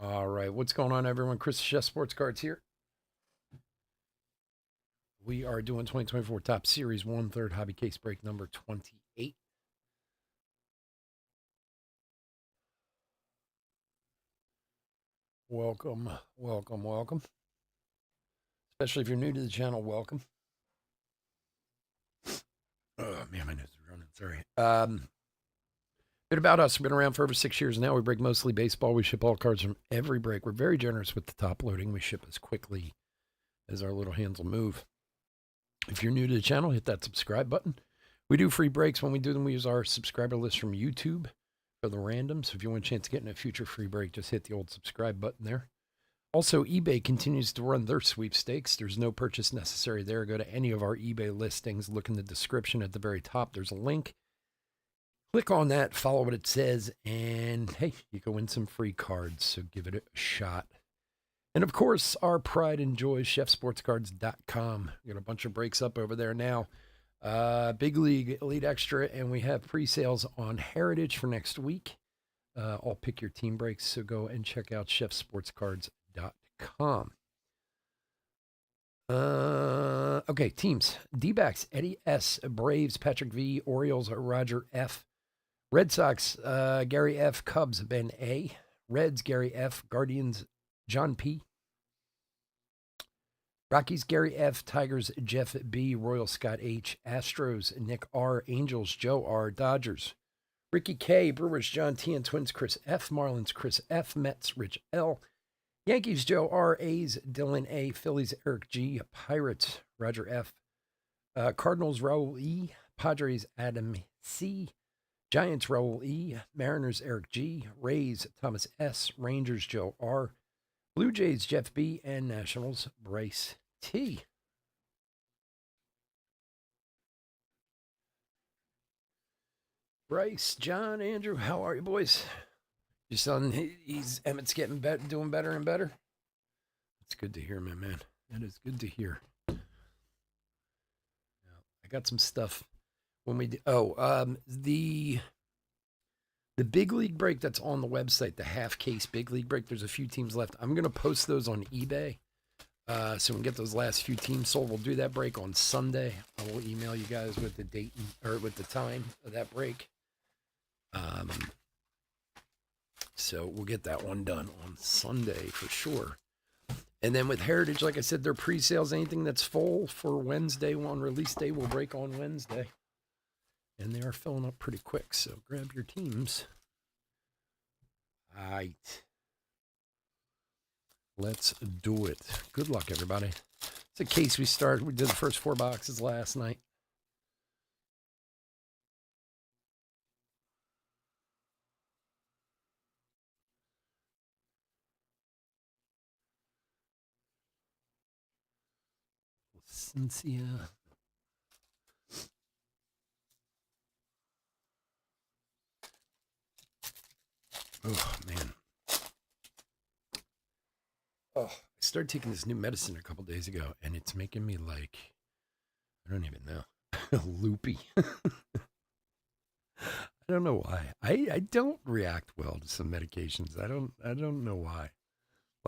All right, what's going on, everyone? Chris Chef Sports Cards here. We are doing 2024 Top Series 1/3 hobby case break number 28. Welcome, welcome, welcome. Especially if you're new to the channel, welcome. Oh, man, my nose is running. Sorry. Bit about us. We've been around for over 6 years now. We break mostly baseball. We ship all cards from every break. We're very generous with the top loading. We ship as quickly as our little hands will move. If you're new to the channel, hit that subscribe button. We do free breaks. When we do them, we use our subscriber list from YouTube for the random. So if you want a chance of getting a future free break, just hit the old subscribe button there. Also, eBay continues to run their sweepstakes. There's no purchase necessary there. Go to any of our eBay listings. Look in the description at the very top. There's a link. Click on that, follow what it says, and hey, you can win some free cards. So give it a shot. And of course, our pride and joy, chefsportscards.com. We got a bunch of breaks up over there now. Big League, Elite Extra, and we have pre-sales on Heritage for next week. I'll pick your team breaks, so go and check out chefsportscards.com. Okay, teams. D-backs, Eddie S. Braves, Patrick V. Orioles, Roger F. Red Sox, Gary F. Cubs, Ben A. Reds, Gary F. Guardians, John P. Rockies, Gary F. Tigers, Jeff B. Royal, Scott H. Astros, Nick R. Angels, Joe R. Dodgers, Ricky K. Brewers, John T. and Twins, Chris F. Marlins, Chris F. Mets, Rich L. Yankees, Joe R. A's, Dylan A. Phillies, Eric G. Pirates, Roger F. Cardinals, Raul E. Padres, Adam C. Giants, Raul E. Mariners, Eric G. Rays, Thomas S. Rangers, Joe R. Blue Jays, Jeff B. And Nationals, Bryce T. Bryce, John, Andrew, how are you, boys? Your son, Emmett's getting better, doing better and better. It's good to hear, my man. That is good to hear. I got some stuff when we the big league break that's on the website, the half case big league break. There's a few teams left. I'm gonna post those on eBay, so we can get those last few teams sold. We'll do that break on Sunday. I will email you guys with the date or with the time of that break. So we'll get that one done on Sunday for sure. And then with Heritage, like I said, their pre-sales, anything that's full for Wednesday on release day will break on Wednesday. And they are filling up pretty quick, so grab your teams. All right. Let's do it. Good luck, everybody. It's a case we started. We did the first 4 boxes last night. Cynthia. Oh, man. Oh, I started taking this new medicine a couple days ago, and it's making me like, I don't even know, loopy. I don't know why. I don't react well to some medications. I don't know why.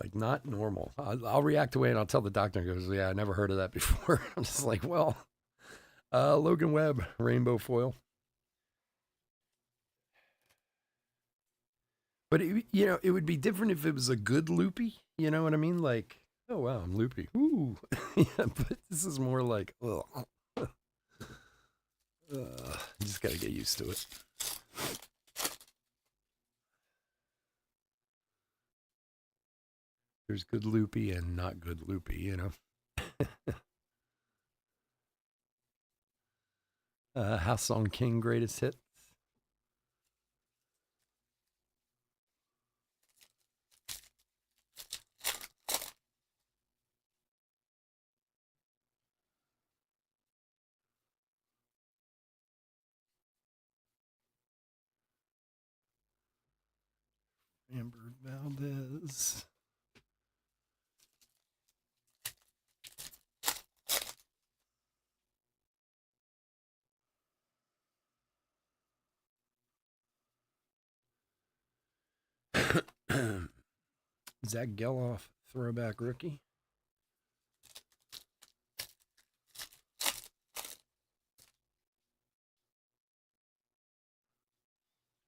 Like not normal. I'll react away and I'll tell the doctor. He goes, "Yeah, I never heard of that before." I'm just like, well, Logan Webb, rainbow foil. But it would be different if it was a good loopy. You know what I mean? Like, oh wow, I'm loopy. Ooh, yeah. But this is more like, ugh. You just gotta get used to it. There's good loopy and not good loopy, you know. House Song King greatest hits. Amber Valdez. Zach Geloff, throwback rookie.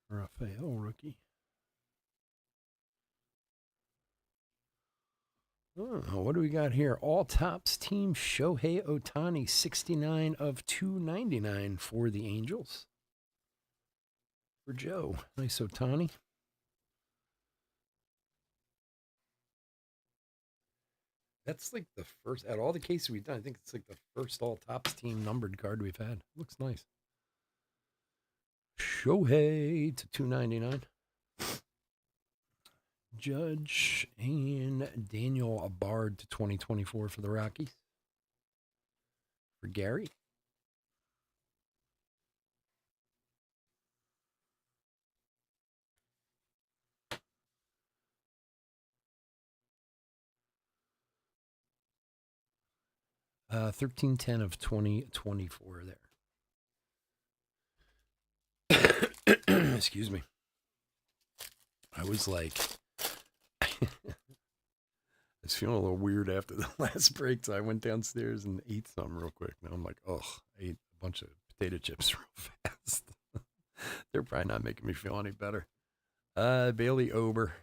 Raphael, rookie. Oh, what do we got here? All Tops team Shohei Ohtani, 69 of 299 for the Angels. For Joe. Nice Ohtani. That's like the first, out of all the cases we've done, I think it's like the first All Tops team numbered card we've had. Looks nice. Shohei to 299. Judge and Daniel Bard to 2024 for the Rockies. For Gary. Uh, 1310 of 2024 there. Excuse me. I was like, I was feeling a little weird after the last break, so I went downstairs and ate something real quick. Now I'm like, oh, I ate a bunch of potato chips real fast. They're probably not making me feel any better. Bailey Ober.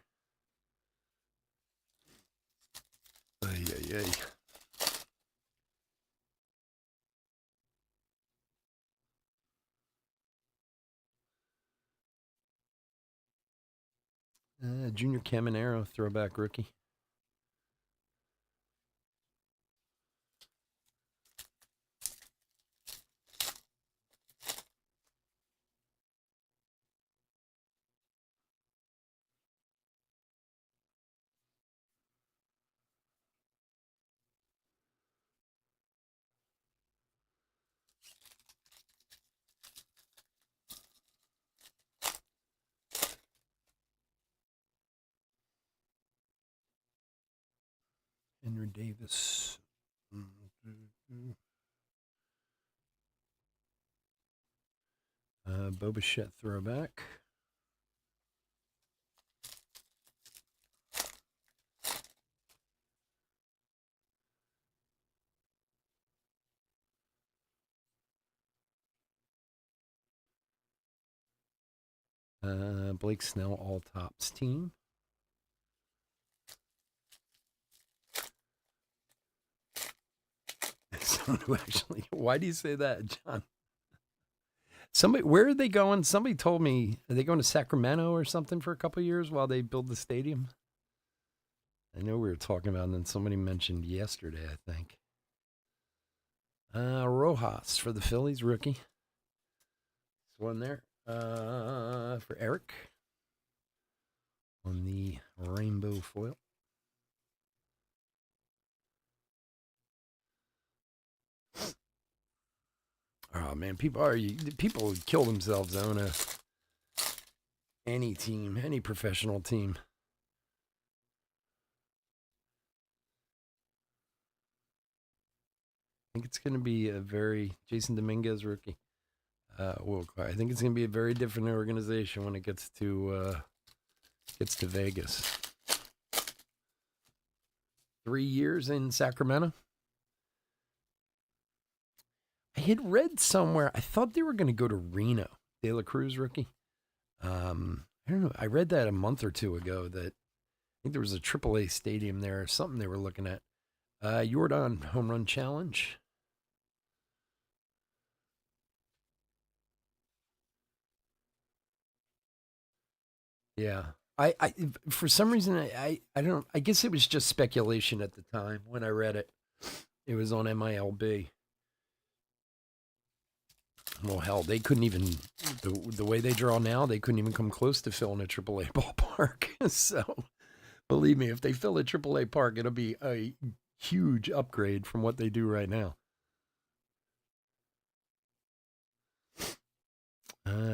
Ay, ay, ay. Junior Caminero, throwback rookie. Henry Davis. Bo Bichette throwback. Blake Snell, All Tops team. Someone who actually, why do you say that, John? Somebody, where are they going? Somebody told me, are they going to Sacramento or something for a couple of years while they build the stadium? I know we were talking about, and then somebody mentioned yesterday, I think. Rojas for the Phillies, rookie. One there. For Eric on the rainbow foil. Oh man, people kill themselves on any team, any professional team. I think it's going to be a very Jason Dominguez rookie. I think it's going to be a very different organization when it gets to Vegas. 3 years in Sacramento. I had read somewhere, I thought they were going to go to Reno. De La Cruz rookie. I don't know. I read that a month or two ago that I think there was a AAA stadium there or something they were looking at. Jordan home run challenge. Yeah. I for some reason I don't know. I guess it was just speculation at the time when I read it. It was on MILB. Well, hell, they couldn't even the way they draw now. They couldn't even come close to filling a AAA ballpark. So, believe me, if they fill a AAA park, it'll be a huge upgrade from what they do right now.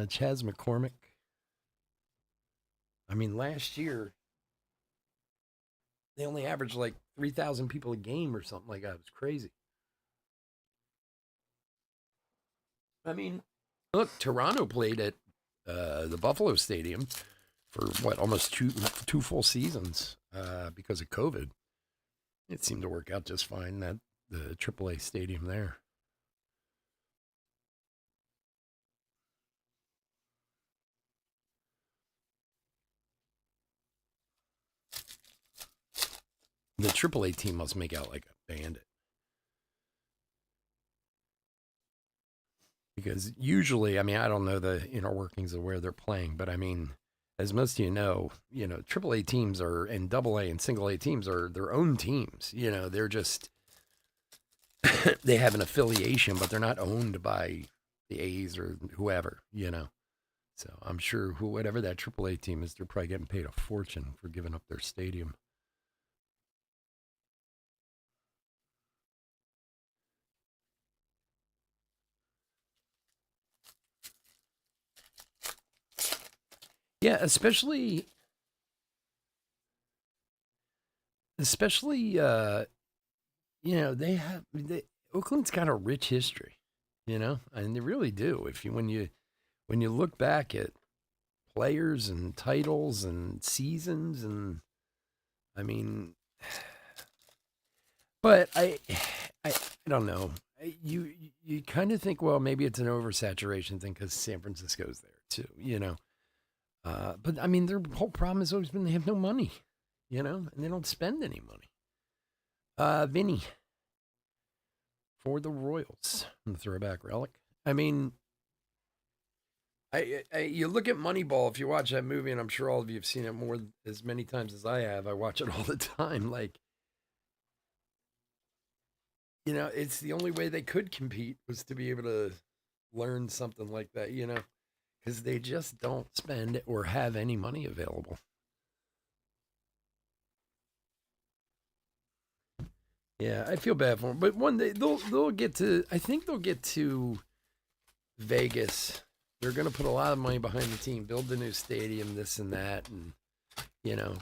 Chas McCormick. I mean, last year they only averaged like 3,000 people a game or something like that. It was crazy. I mean, look, Toronto played at the Buffalo Stadium. for what, almost two full seasons because of COVID. It seemed to work out just fine, that the AAA stadium there. The AAA team must make out like a bandit. Because usually, I mean, I don't know the inner workings of where they're playing, but I mean, as most of AAA teams are, and AA and single A teams are their own teams. They're just, they have an affiliation, but they're not owned by the A's or whoever. So I'm sure whatever that AAA team is, they're probably getting paid a fortune for giving up their stadium. Yeah, especially Oakland's got a rich history, and they really do. If you when you look back at players and titles and seasons, and I mean, but I don't know. You kind of think, well, maybe it's an oversaturation thing because San Francisco's there too. But I mean, their whole problem has always been they have no money, and they don't spend any money. Vinny for the Royals, the throwback relic. I mean, you look at Moneyball. If you watch that movie, and I'm sure all of you have seen it more as many times as I have. I watch it all the time. Like, it's the only way they could compete was to be able to learn something like that, because they just don't spend or have any money available. Yeah, I feel bad for them, but one day they'll get to. I think they'll get to Vegas. They're going to put a lot of money behind the team, build the new stadium, this and that, and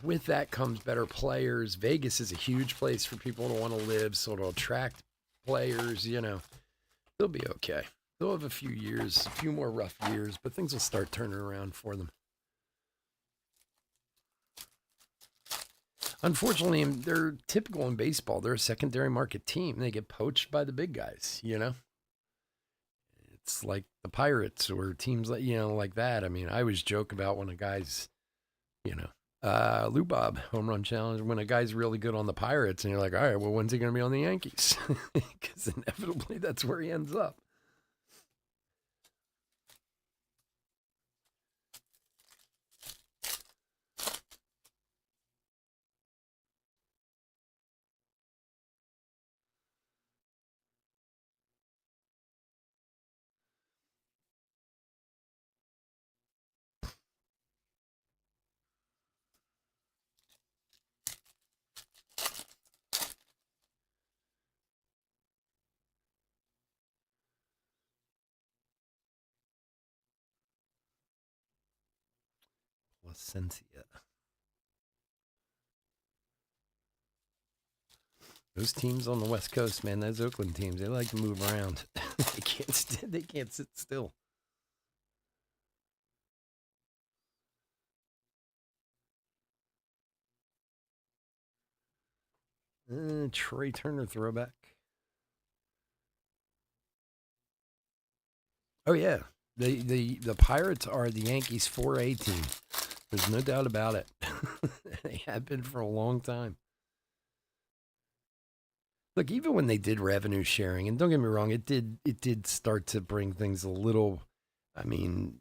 with that comes better players. Vegas is a huge place for people to want to live, so it'll attract players. They'll be okay. They'll have a few years, a few more rough years, but things will start turning around for them. Unfortunately, they're typical in baseball. They're a secondary market team. They get poached by the big guys. It's like the Pirates or teams like that. I mean, I always joke about when a guy's, Lou Bob home run challenge, when a guy's really good on the Pirates and you're like, all right, well, when's he going to be on the Yankees? Because inevitably that's where he ends up. Placencia. Those teams on the West Coast, man, those Oakland teams, they like to move around. They can't sit still. Trey Turner throwback. Oh yeah, the Pirates are the Yankees 4A team. There's no doubt about it. They have been for a long time. Look, even when they did revenue sharing, and don't get me wrong, it did start to bring things a little. I mean,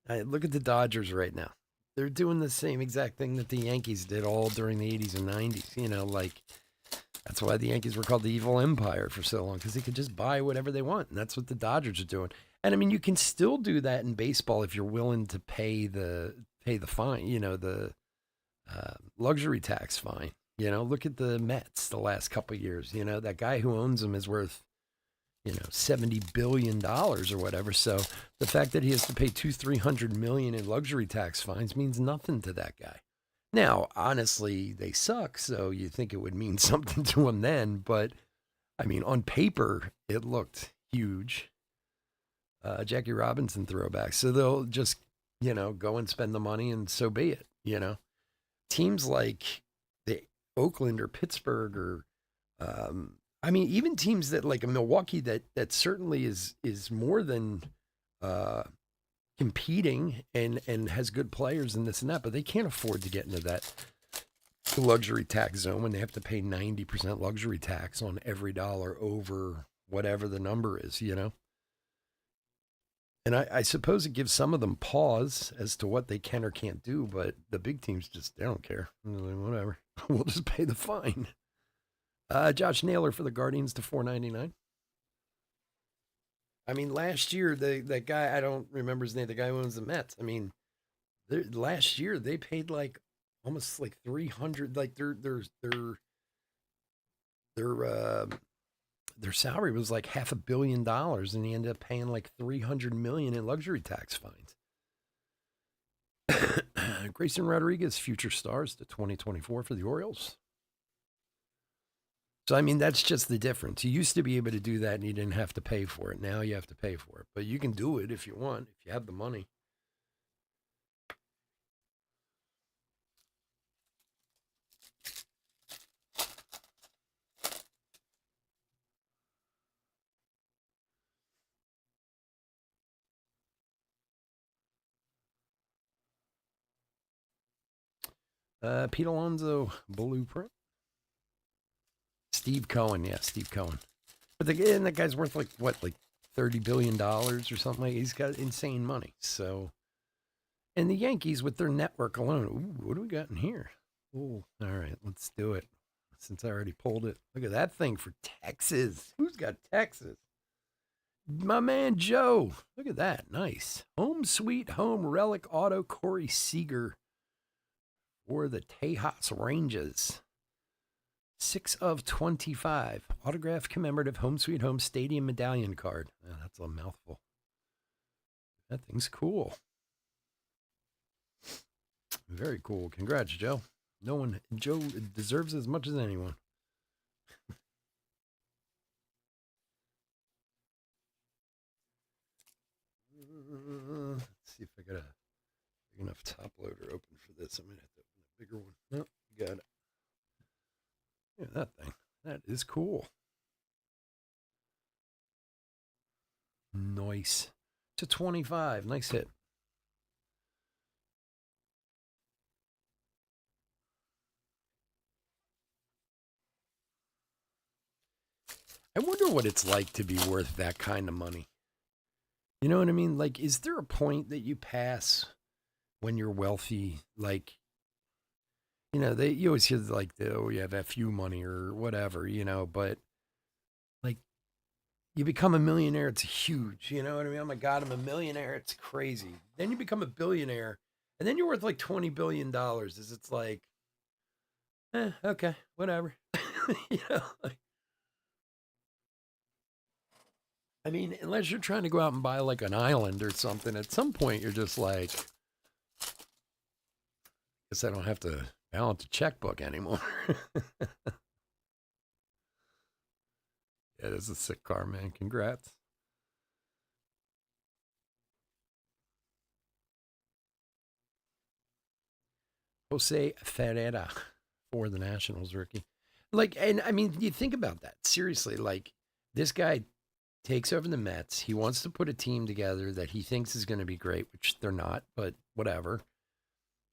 look at the Dodgers right now. They're doing the same exact thing that the Yankees did all during the 80s and 90s. Like that's why the Yankees were called the evil empire for so long, because they could just buy whatever they want. And that's what the Dodgers are doing. And I mean, you can still do that in baseball if you're willing to pay the fine, the luxury tax fine. Look at the Mets the last couple of years. That guy who owns them is worth $70 billion or whatever. So the fact that he has to pay 300 million in luxury tax fines means nothing to that guy. Now, honestly, they suck, so you think it would mean something to him then, but I mean, on paper, it looked huge. Jackie Robinson throwback. So they'll just go and spend the money and so be it. Teams like the Oakland or Pittsburgh or I mean, even teams that like a Milwaukee that certainly is more than uh, competing and has good players and this and that, but they can't afford to get into that luxury tax zone when they have to pay 90% luxury tax on every dollar over whatever the number is. And I suppose it gives some of them pause as to what they can or can't do, but the big teams they don't care. They're like, whatever, we'll just pay the fine. Josh Naylor for the Guardians to $4.99. I mean, last year that guy, I don't remember his name, the guy who owns the Mets. I mean, last year they paid like almost like 300, like their their salary was like $500 million, and he ended up paying like 300 million in luxury tax fines. Grayson Rodriguez, future stars to 2024 for the Orioles. So, I mean, that's just the difference. You used to be able to do that and you didn't have to pay for it. Now you have to pay for it. But you can do it if you want, if you have the money. Pete Alonso, blueprint. Steve Cohen, yeah, Steve Cohen. But that guy's worth like what, like $30 billion or something like. He's got insane money. So, and the Yankees with their network alone. Ooh, what do we got in here? Ooh, all right, let's do it. Since I already pulled it, look at that thing for Texas. Who's got Texas? My man Joe. Look at that, nice. Home sweet home relic auto Corey Seager for the Tejas Rangers. 6 of 25. Autograph commemorative home sweet home stadium medallion card. Oh, that's a mouthful. That thing's cool. Very cool. Congrats, Joe. Joe deserves as much as anyone. Let's see if I got a big enough top loader open for this. I might have to open a bigger one. Nope, got it. Yeah, that thing. That is cool. Nice. To 25. Nice hit. I wonder what it's like to be worth that kind of money. You know what I mean? Like, is there a point that you pass when you're wealthy? Like, you always hear like, you have FU money or whatever, but like, you become a millionaire, it's huge. You know what I mean? Oh my God, I'm a millionaire. It's crazy. Then you become a billionaire, and then you're worth like $20 billion. It's like, okay, whatever. Like, I mean, unless you're trying to go out and buy like an island or something, at some point you're just like, guess I don't have to balance a checkbook anymore. Yeah, this is a sick car, man. Congrats. Jose Ferreira for the Nationals rookie. Like, and I mean, you think about that seriously. Like, this guy takes over the Mets. He wants to put a team together that he thinks is going to be great, which they're not, but whatever.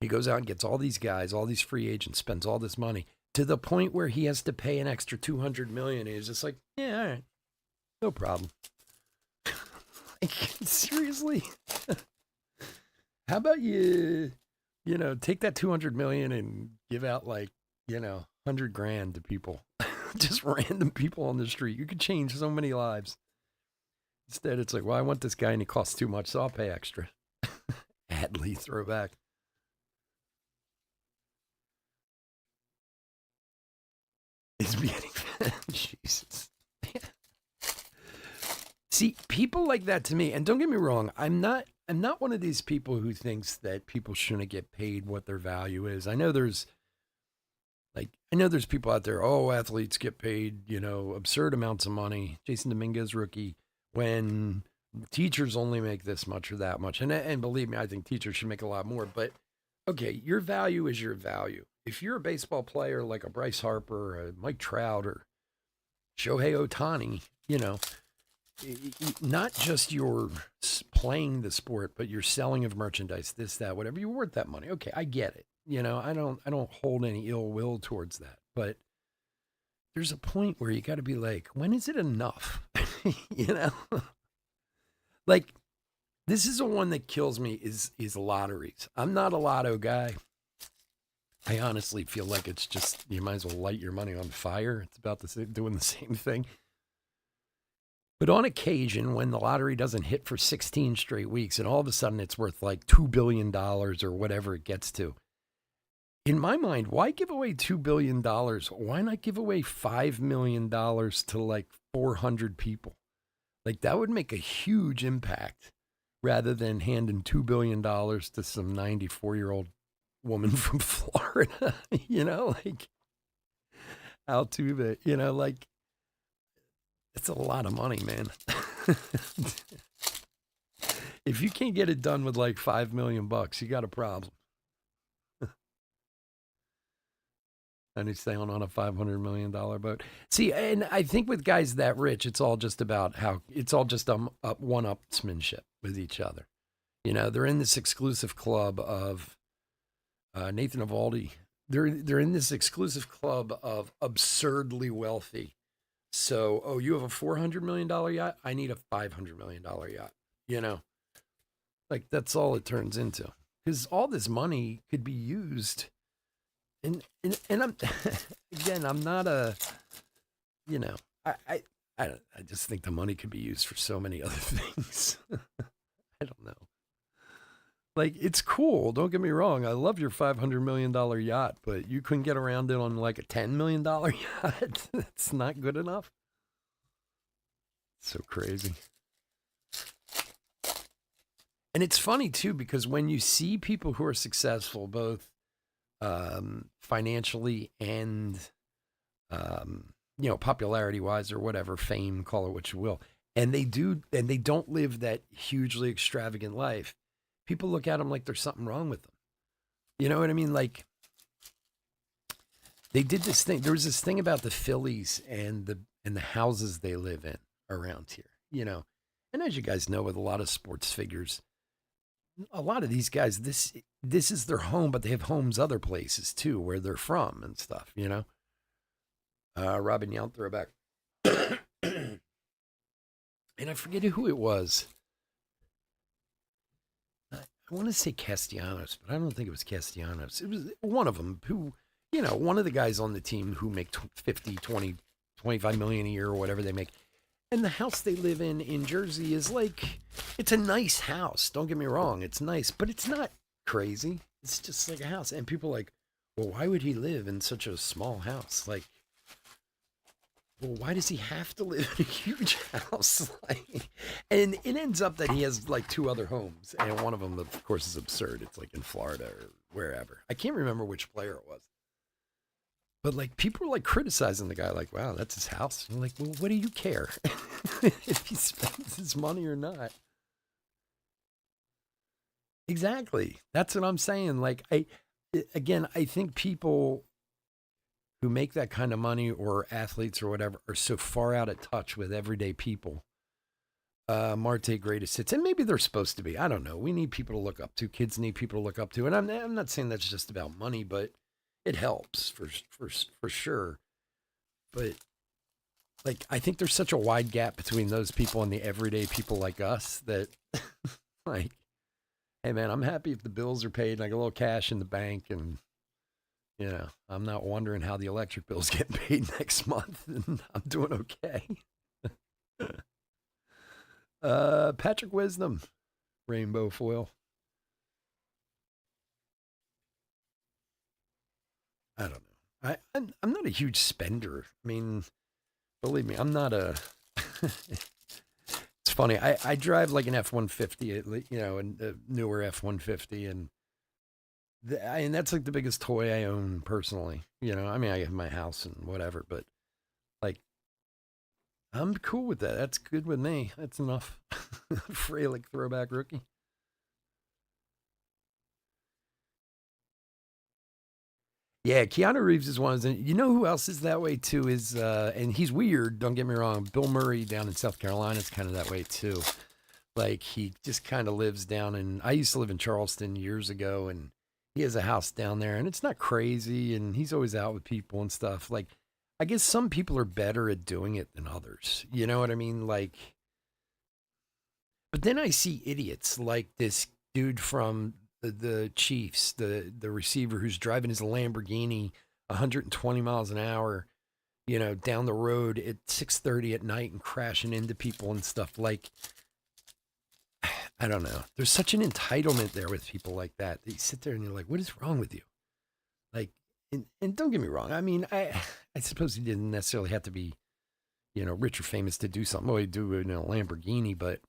He goes out and gets all these guys, all these free agents, spends all this money to the point where he has to pay an extra $200 million. He's just like, yeah, all right, no problem. Like, seriously, how about take that 200 million and give out like, 100 grand to people, just random people on the street. You could change so many lives. Instead, it's like, well, I want this guy and he costs too much, so I'll pay extra. Adley throwback. Is being Jesus. See, people like that to me, and don't get me wrong, I'm not one of these people who thinks that people shouldn't get paid what their value is. I know there's people out there, oh, athletes get paid, absurd amounts of money. Jason Dominguez rookie when teachers only make this much or that much. And believe me, I think teachers should make a lot more. But okay, your value is your value. If you're a baseball player like a Bryce Harper, or a Mike Trout, or Shohei Ohtani, not just your playing the sport, but your selling of merchandise, this, that, whatever, you're worth that money. Okay, I get it. I don't hold any ill will towards that. But there's a point where you got to be like, when is it enough? you know, like this is the one that kills me is lotteries. I'm not a lotto guy. I honestly feel like it's just you might as well light your money on fire. It's about doing the same thing. But on occasion, when the lottery doesn't hit for 16 straight weeks and all of a sudden it's worth like $2 billion or whatever it gets to, in my mind, why give away $2 billion? Why not give away $5 million to like 400 people? Like that would make a huge impact rather than handing $2 billion to some 94-year-old woman from Florida, like Altuve, like it's a lot of money, man. If you can't get it done with like $5 million, you got a problem. And he's sailing on a $500 million boat. See, and I think with guys that rich, it's all just about it's all just one-upsmanship with each other. They're in this exclusive club of Nathan Eovaldi. They're in this exclusive club of absurdly wealthy. So, you have a $400 million yacht? I need a $500 million yacht. Like that's all it turns into. Because all this money could be used. And I'm again, I'm not a, I just think the money could be used for so many other things. I don't know. Like it's cool. Don't get me wrong. I love your $500 million yacht, but you couldn't get around it on like a $10 million yacht. That's not good enough. So crazy. And it's funny too, because when you see people who are successful, both financially and popularity wise or whatever, fame, call it what you will, and they don't live that hugely extravagant life, people look at them like there's something wrong with them. You know what I mean? Like they did this thing. There was this thing about the Phillies and the houses they live in around here, and as you guys know, with a lot of sports figures, a lot of these guys, this is their home, but they have homes other places too, where they're from and stuff, Robin Yount throwback. And I forget who it was. I want to say Castellanos, but I don't think it was Castellanos. It was one of them who, one of the guys on the team who make 50, 20, 25 million a year or whatever they make. And the house they live in Jersey is like, it's a nice house. Don't get me wrong. It's nice, but it's not crazy. It's just like a house. And people are like, well, why would he live in such a small house? Like, well, why does he have to live in a huge house? And it ends up that he has like two other homes. And one of them, of course, is absurd. It's like in Florida or wherever. I can't remember which player it was. But like people are like criticizing the guy, like, wow, that's his house. I'm like, well, what do you care if he spends his money or not? Exactly. That's what I'm saying. Like, I think people who make that kind of money or athletes or whatever are so far out of touch with everyday people. Marte greatest hits, and maybe they're supposed to be. I don't know. We need people to look up to. Kids need people to look up to, and I'm not saying that's just about money, but it helps for sure. But like, I think there's such a wide gap between those people and the everyday people like us that, like, hey man, I'm happy if the bills are paid and I got a little cash in the bank, and I'm not wondering how the electric bill's getting paid next month, and I'm doing okay. Patrick Wisdom, rainbow foil. I don't know. I'm not a huge spender. I mean, believe me, I'm not a. It's funny. I drive like an F-150, and a newer F-150, and that's like the biggest toy I own personally. I mean, I have my house and whatever, but like, I'm cool with that. That's good with me. That's enough. Fralick throwback rookie. Yeah, Keanu Reeves is one of those. You know who else is that way too? Is and he's weird. Don't get me wrong. Bill Murray down in South Carolina is kind of that way too. Like he just kind of lives down in. I used to live in Charleston years ago, and he has a house down there, and it's not crazy. And he's always out with people and stuff. Like I guess some people are better at doing it than others. You know what I mean? Like, but then I see idiots like this dude from the Chiefs, the receiver who's driving his Lamborghini 120 miles an hour, down the road at 6:30 at night and crashing into people and stuff. Like, I don't know. There's such an entitlement there with people like that. You sit there and you're like, what is wrong with you? Like, and don't get me wrong. I mean, I suppose he didn't necessarily have to be, rich or famous to do something. Well, he do in a Lamborghini, but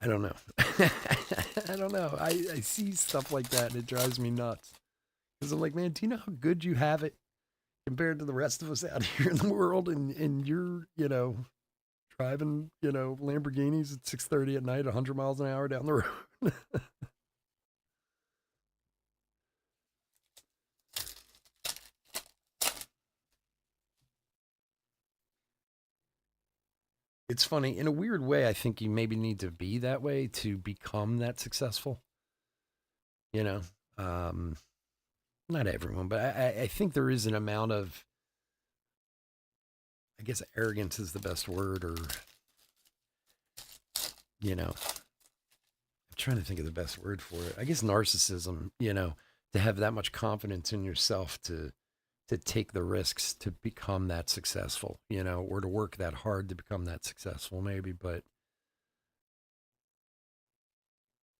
I don't know. I don't know. I see stuff like that and it drives me nuts. Because I'm like, man, do you know how good you have it compared to the rest of us out here in the world? And you're, driving, Lamborghinis at 6:30 at night, 100 miles an hour down the road. It's funny. In a weird way, I think you maybe need to be that way to become that successful. You know, um, not everyone, but I think there is an amount of, I guess, arrogance is the best word, or, I'm trying to think of the best word for it. I guess narcissism, to have that much confidence in yourself to take the risks to become that successful, or to work that hard to become that successful, maybe. But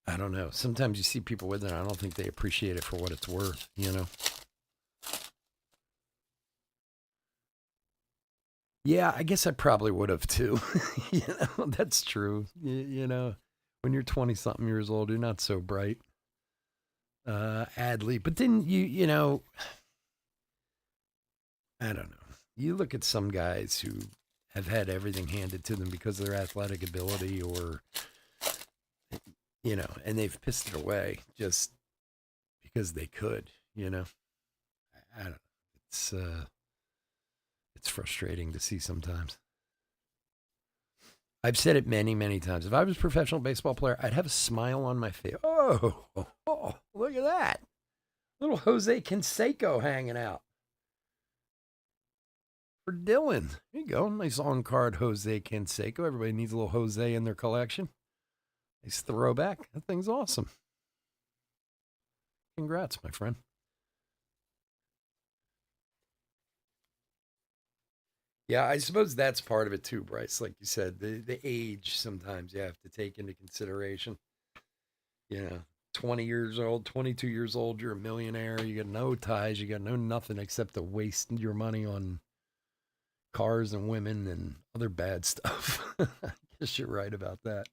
I don't know. Sometimes you see people with it, I don't think they appreciate it for what it's worth. Yeah, I guess I probably would have too. That's true. When you're 20 something years old, you're not so bright. Adley. But then I don't know. You look at some guys who have had everything handed to them because of their athletic ability, or, and they've pissed it away just because they could, I don't know. It's, uh, it's frustrating to see sometimes. I've said it many, many times. If I was a professional baseball player, I'd have a smile on my face. Oh, look at that. Little Jose Canseco hanging out for Dylan. There you go. Nice on card Jose Canseco. Everybody needs a little Jose in their collection. Nice throwback. That thing's awesome. Congrats, my friend. Yeah, I suppose that's part of it too, Bryce. Like you said, the age sometimes you have to take into consideration. Yeah. 20 years old, 22 years old, you're a millionaire. You got no ties, you got no nothing except to waste your money on cars and women and other bad stuff. I guess you're right about that.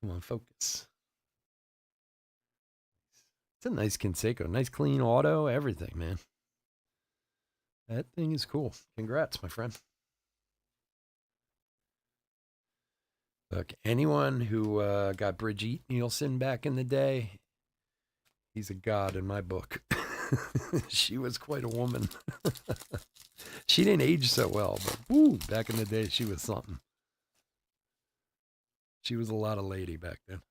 Come on, focus. It's a nice Conseco, nice clean auto, everything, man. That thing is cool. Congrats, my friend. Look, anyone who got Brigitte Nielsen back in the day, he's a god in my book. She was quite a woman. She didn't age so well, but woo, back in the day, she was something. She was a lot of lady back then.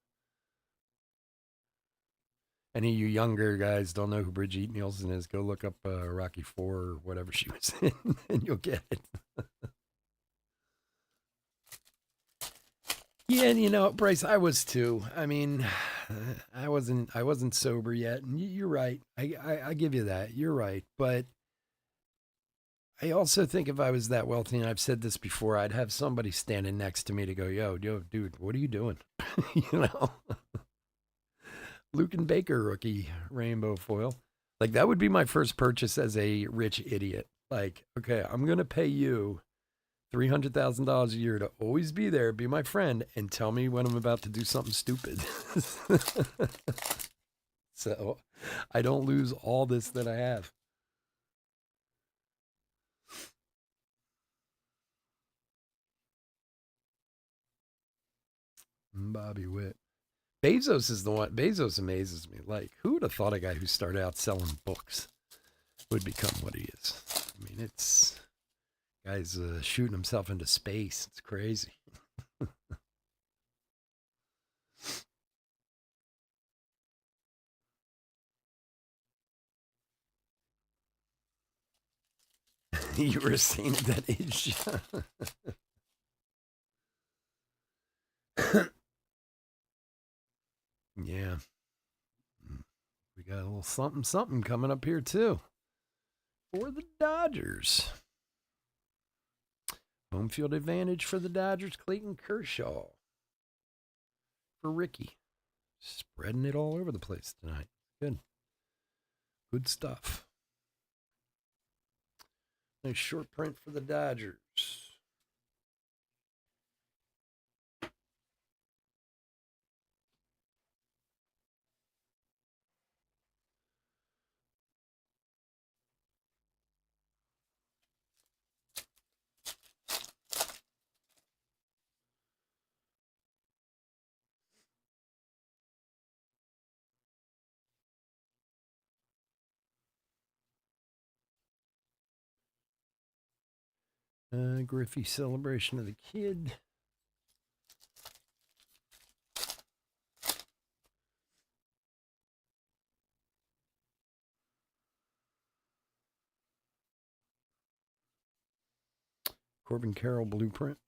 Any of you younger guys don't know who Brigitte Nielsen is, go look up Rocky Four or whatever she was in, and you'll get it. Yeah, and Bryce, I was too. I mean, I wasn't sober yet, and you're right. I give you that. You're right, but I also think if I was that wealthy, and I've said this before, I'd have somebody standing next to me to go, yo, dude, what are you doing? you know, Luke and Baker rookie rainbow foil. Like that would be my first purchase as a rich idiot. Like, okay, I'm gonna pay you $300,000 a year to always be there, be my friend, and tell me when I'm about to do something stupid. So I don't lose all this that I have. Bobby Witt. Bezos is the one. Bezos amazes me. Like, who would have thought a guy who started out selling books would become what he is? I mean, it's guy's shooting himself into space. It's crazy. You were saying at that age. Yeah. We got a little something something coming up here too. For the Dodgers. Home field advantage for the Dodgers. Clayton Kershaw. For Ricky. Spreading it all over the place tonight. Good. Good stuff. Nice short print for the Dodgers. Griffey celebration of the kid. Corbin Carroll blueprint.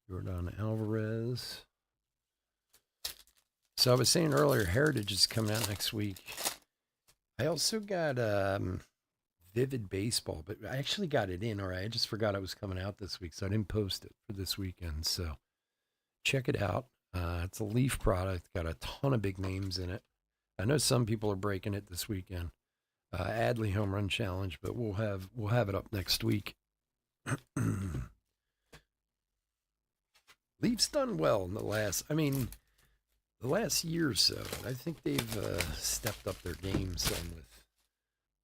Jordan Alvarez. So I was saying earlier, Heritage is coming out next week. I also got Vivid Baseball, but I actually got it in. All right, I just forgot it was coming out this week, so I didn't post it for this weekend. So check it out. It's a Leaf product. Got a ton of big names in it. I know some people are breaking it this weekend. Adley Home Run Challenge, but we'll have it up next week. Leafs done well in the last year or so. I think they've stepped up their game some with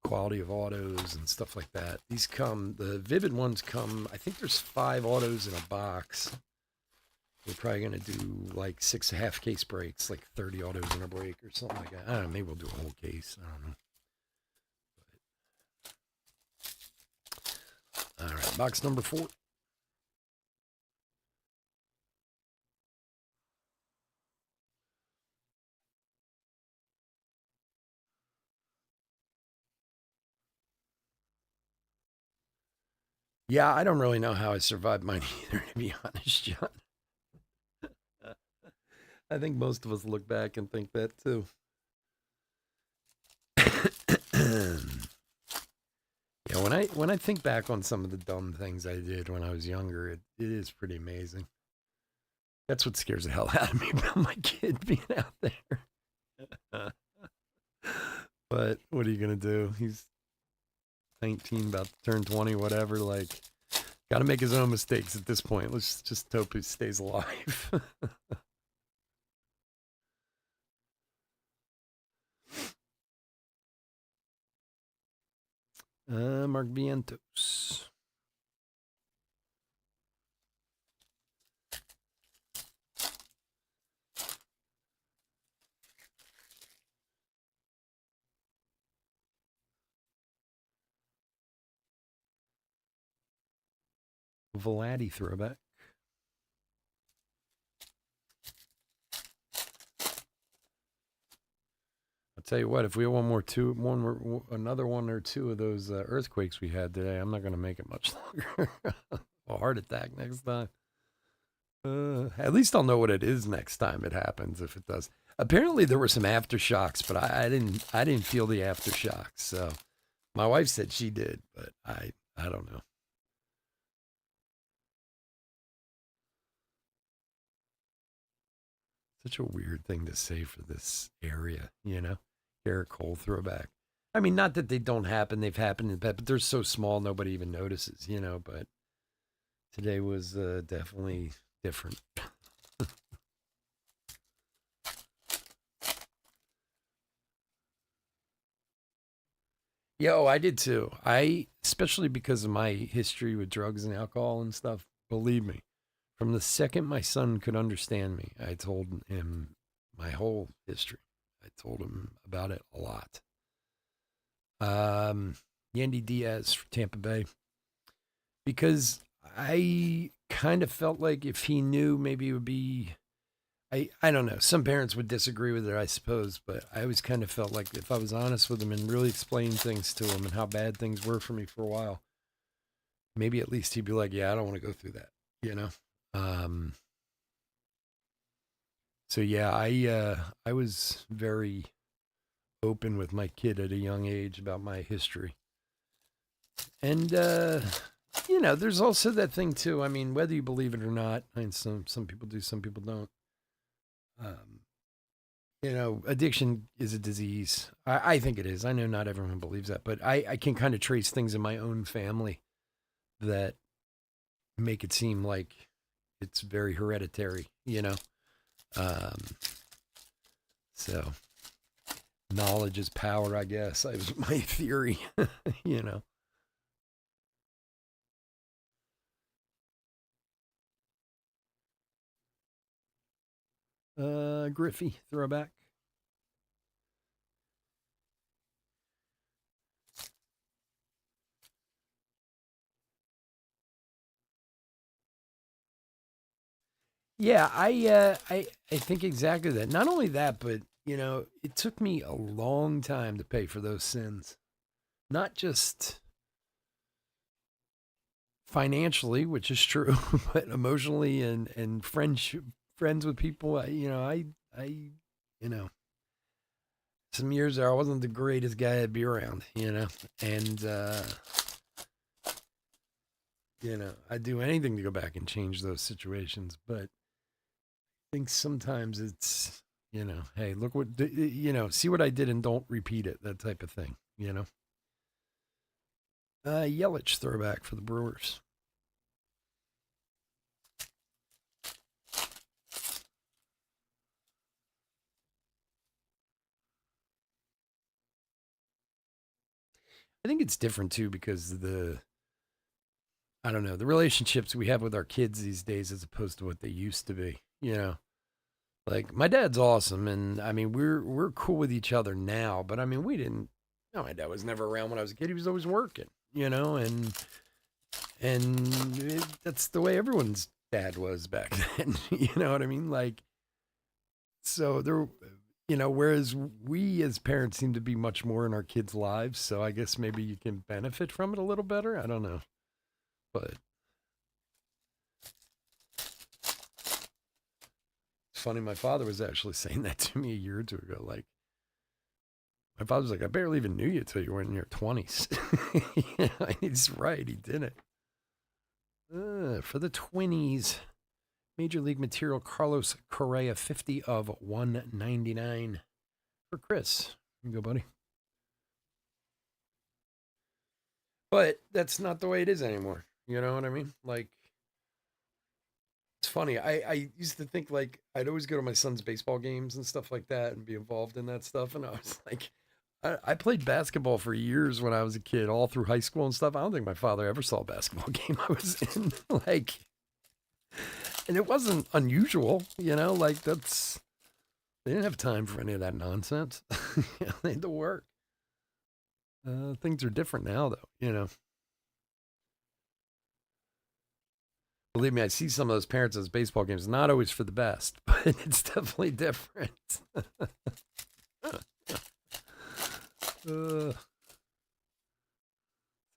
quality of autos and stuff like that. The Vivid ones come, I think there's 5 autos in a box. We're probably going to do like 6.5 case breaks, like 30 autos in a break or something like that. I don't know, maybe we'll do a whole case. I don't know. All right, box number 4. Yeah, I don't really know how I survived mine either, to be honest, John. I think most of us look back and think that too. Yeah, when I think back on some of the dumb things I did when I was younger, it is pretty amazing. That's what scares the hell out of me about my kid being out there. But what are you gonna do? He's 19, about to turn 20, whatever. Like, got to make his own mistakes at this point. Let's just hope he stays alive. Mark Vientos. Vladdy throwback. I'll tell you what, if we have another one or two of those earthquakes we had today, I'm not going to make it much longer. A heart attack next time. At least I'll know what it is next time it happens, if it does. Apparently there were some aftershocks, but I didn't feel the aftershocks. So my wife said she did, but I don't know. Such a weird thing to say for this area, you know? Garrett Cole throwback. I mean, not that they don't happen, they've happened in the past, but they're so small nobody even notices, you know? But today was definitely different. Yo, I did too. Especially because of my history with drugs and alcohol and stuff, believe me, from the second my son could understand me, I told him my whole history. I told him about it a lot. Um, Yandy Diaz for Tampa Bay, because I kind of felt like if he knew, maybe it would be. I don't know. Some parents would disagree with it, I suppose, but I always kind of felt like if I was honest with him and really explained things to him and how bad things were for me for a while, maybe at least he'd be like, "Yeah, I don't want to go through that," you know. Um, so yeah, I was very open with my kid at a young age about my history. And you know, there's also that thing too. I mean, whether you believe it or not, and some people do, some people don't. Um, you know, addiction is a disease. I think it is. I know not everyone believes that, but I can kind of trace things in my own family that make it seem like it's very hereditary. You know, um, so knowledge is power. I guess that was my theory. You know. Griffey throwback. Yeah, I think exactly that. Not only that, but you know, it took me a long time to pay for those sins. Not just financially, which is true, but emotionally and friends with people. I you know, some years there I wasn't the greatest guy to be around. You know, and you know, I'd do anything to go back and change those situations, but think sometimes it's, you know, hey, look what, you know, see what I did and don't repeat it, that type of thing, you know. Yelich throwback for the Brewers. I think it's different too because I don't know, the relationships we have with our kids these days as opposed to what they used to be, you know. Like my dad's awesome and I mean we're cool with each other now, but I mean we didn't no, my dad was never around when I was a kid. He was always working, you know, that's the way everyone's dad was back then. You know what I mean? Like, so there, you know, whereas we as parents seem to be much more in our kids' lives. So I guess maybe you can benefit from it a little better. I don't know. But it's funny. My father was actually saying that to me a year or two ago. Like, my father was like, I barely even knew you till you were in your 20s. Yeah, he's right. He did it. For the 20s. Major League Material Carlos Correa, 50 of 199 for Chris. Here you go, buddy. But that's not the way it is anymore. You know what I mean? Like, it's funny. I used to think like I'd always go to my son's baseball games and stuff like that and be involved in that stuff. And I was like, I played basketball for years when I was a kid, all through high school and stuff. I don't think my father ever saw a basketball game I was in. Like, and it wasn't unusual, you know, like they didn't have time for any of that nonsense. You know, they had to work. Things are different now, though. You know, believe me, I see some of those parents at those baseball games. Not always for the best, but it's definitely different. uh,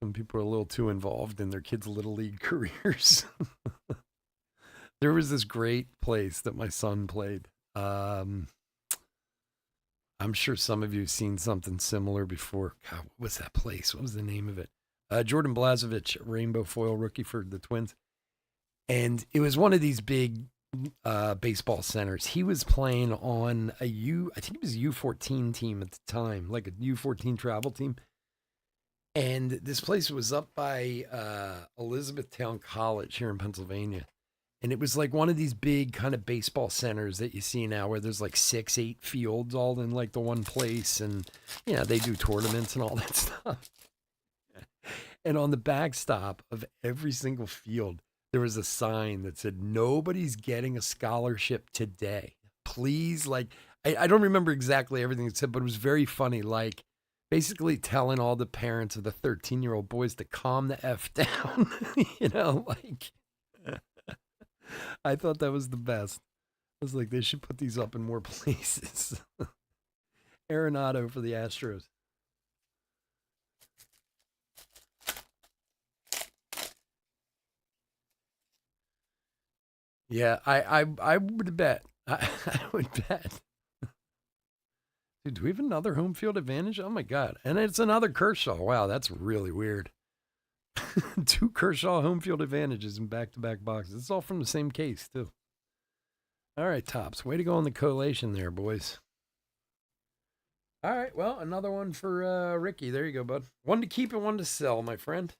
some people are a little too involved in their kids' little league careers. There was this great place that my son played. Um, I'm sure some of you have seen something similar before. God, what was that place? What was the name of it? Jordan Blazevich, rainbow foil rookie for the Twins. And it was one of these big baseball centers. He was playing on I think it was a U14 team at the time, like a U14 travel team. And this place was up by Elizabethtown College here in Pennsylvania. And it was like one of these big kind of baseball centers that you see now where there's like 6, 8 fields all in like the one place. And, they do tournaments and all that stuff. And on the backstop of every single field, there was a sign that said, "Nobody's getting a scholarship today. Please," I don't remember exactly everything it said, but it was very funny. Like, basically telling all the parents of the 13-year-old boys to calm the F down. I thought that was the best. I was like, they should put these up in more places. Arenado for the Astros. Yeah, I would bet. I would bet. Dude, do we have another home field advantage? Oh my God. And it's another Kershaw. Wow, that's really weird. 2 Kershaw home field advantages in back-to-back boxes. It's all from the same case, too. All right, Tops. Way to go on the collation there, boys. All right, well, another one for Ricky. There you go, bud. One to keep and one to sell, my friend.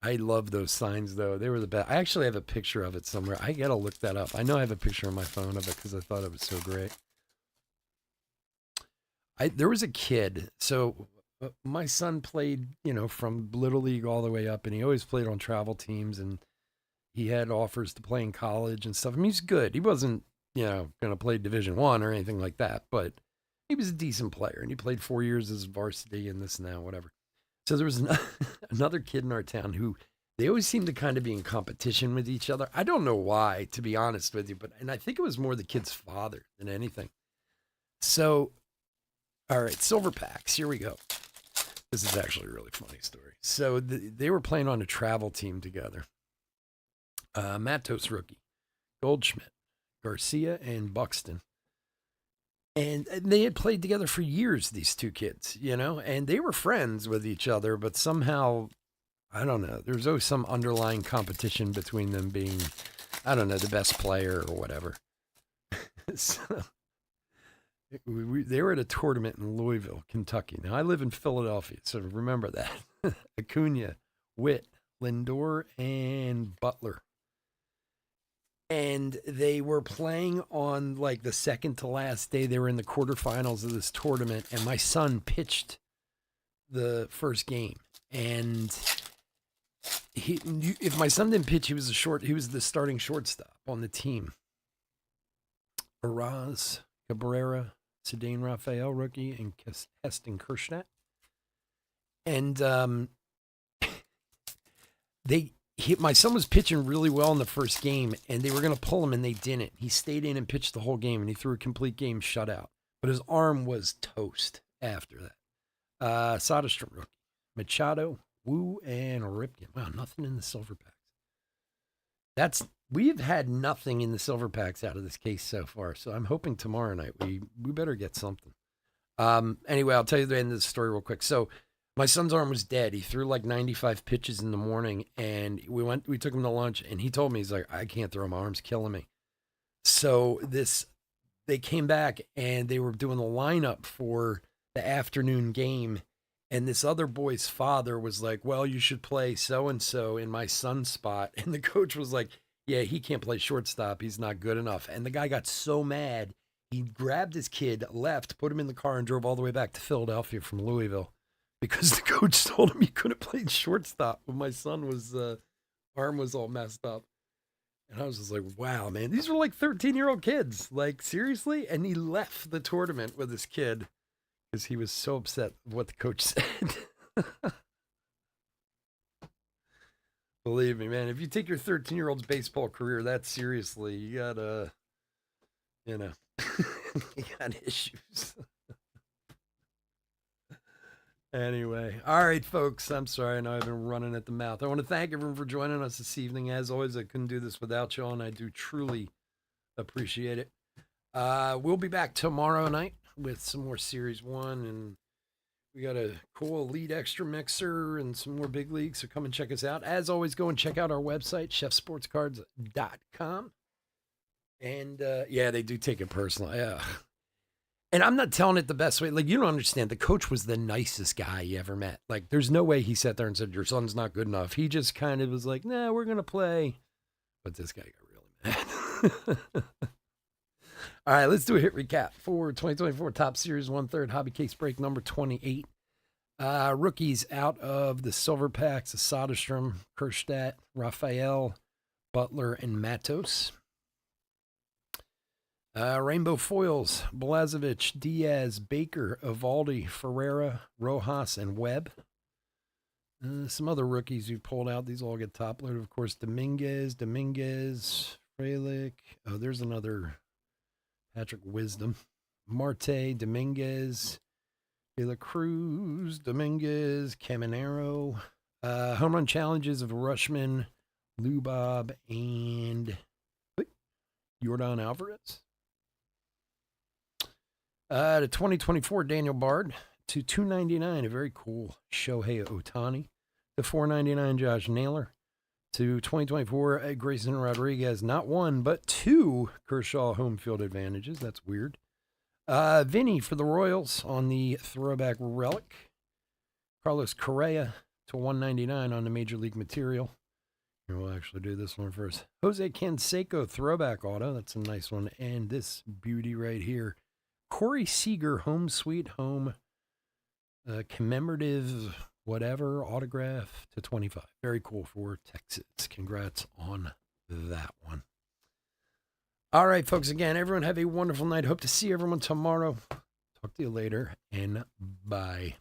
I love those signs, though. They were the best. I actually have a picture of it somewhere. I got to look that up. I know I have a picture on my phone of it because I thought it was so great. There was a kid. So my son played, from Little League all the way up, and he always played on travel teams, and he had offers to play in college and stuff. I mean, he's good. He wasn't, going to play Division I or anything like that, but he was a decent player, and he played 4 years as varsity and this and that, whatever. So there was another kid in our town who they always seemed to kind of be in competition with each other. I don't know why, to be honest with you, and I think it was more the kid's father than anything. So, all right, Silver Packs, here we go. This is actually a really funny story. So they were playing on a travel team together. Matos rookie, Goldschmidt, Garcia, and Buxton. And they had played together for years, these two kids, and they were friends with each other, but somehow, I don't know, there's always some underlying competition between them being, I don't know, the best player or whatever. So, they were at a tournament in Louisville, Kentucky. Now, I live in Philadelphia, so remember that. Acuna, Witt, Lindor, and Butler. And they were playing on like the second to last day. They were in the quarterfinals of this tournament, and my son pitched the first game. And if my son didn't pitch, he was the starting shortstop on the team. Araz, Cabrera, Cedane Raphael, rookie, and Heston Kershnet. And my son was pitching really well in the first game, and they were going to pull him, and they didn't. He stayed in and pitched the whole game, and he threw a complete game shutout. But his arm was toast after that. Soderstrom rookie, Machado, Wu, and Ripken. Wow, nothing in the Silver Packs. We've had nothing in the Silver Packs out of this case so far, so I'm hoping tomorrow night we better get something. Anyway, I'll tell you the end of the story real quick. So my son's arm was dead. He threw like 95 pitches in the morning, and we took him to lunch, and he told me, he's like, I can't throw, my arm's killing me. So they came back, and they were doing the lineup for the afternoon game, and this other boy's father was like, well, you should play so-and-so in my son's spot. And the coach was like, yeah, he can't play shortstop. He's not good enough. And the guy got so mad, he grabbed his kid, left, put him in the car, and drove all the way back to Philadelphia from Louisville. Because the coach told him he couldn't play shortstop when my son was arm was all messed up. And I was just like, wow, man, these were like 13-year-old kids. Like, seriously? And he left the tournament with his kid because he was so upset with what the coach said. Believe me, man, if you take your 13-year-old's baseball career that seriously, you gotta, you got issues. Anyway, all right, folks. I'm sorry. I know I've been running at the mouth. I want to thank everyone for joining us this evening. As always, I couldn't do this without you, and I do truly appreciate it. We'll be back tomorrow night with some more Series 1, and we got a cool Elite Extra Mixer and some more big leagues, so come and check us out. As always, go and check out our website, chefsportscards.com. And yeah, they do take it personal. Yeah. And I'm not telling it the best way. Like, you don't understand. The coach was the nicest guy you ever met. Like, there's no way he sat there and said, your son's not good enough. He just kind of was like, nah, we're going to play. But this guy got really mad. All right, let's do a hit recap for 2024 Top Series 1/3 Hobby Case Break number 28. Rookies out of the Silver Packs, Soderstrom, Kerstadt, Raphael, Butler, and Matos. Rainbow Foils, Blazovic, Diaz, Baker, Evaldi, Ferreira, Rojas, and Webb. Some other rookies you pulled out. These all get top loaded. Of course, Dominguez, Frelick. Oh, there's another Patrick Wisdom. Marte, Dominguez, De La Cruz, Dominguez, Caminero. Home run challenges of Rushman, Lubob, and Yordan Alvarez. To 2024 Daniel Bard, to 299, a very cool Shohei Ohtani, to 499 Josh Naylor, to 2024 Grayson Rodriguez, not one but two Kershaw home field advantages. That's weird. Vinny for the Royals on the throwback relic. Carlos Correa to 199 on the Major League material. Here, we'll actually do this one first. Jose Canseco throwback auto. That's a nice one. And this beauty right here. Corey Seager, home sweet home, commemorative whatever, autograph to 25. Very cool for Texas. Congrats on that one. All right, folks, again, everyone have a wonderful night. Hope to see everyone tomorrow. Talk to you later, and bye.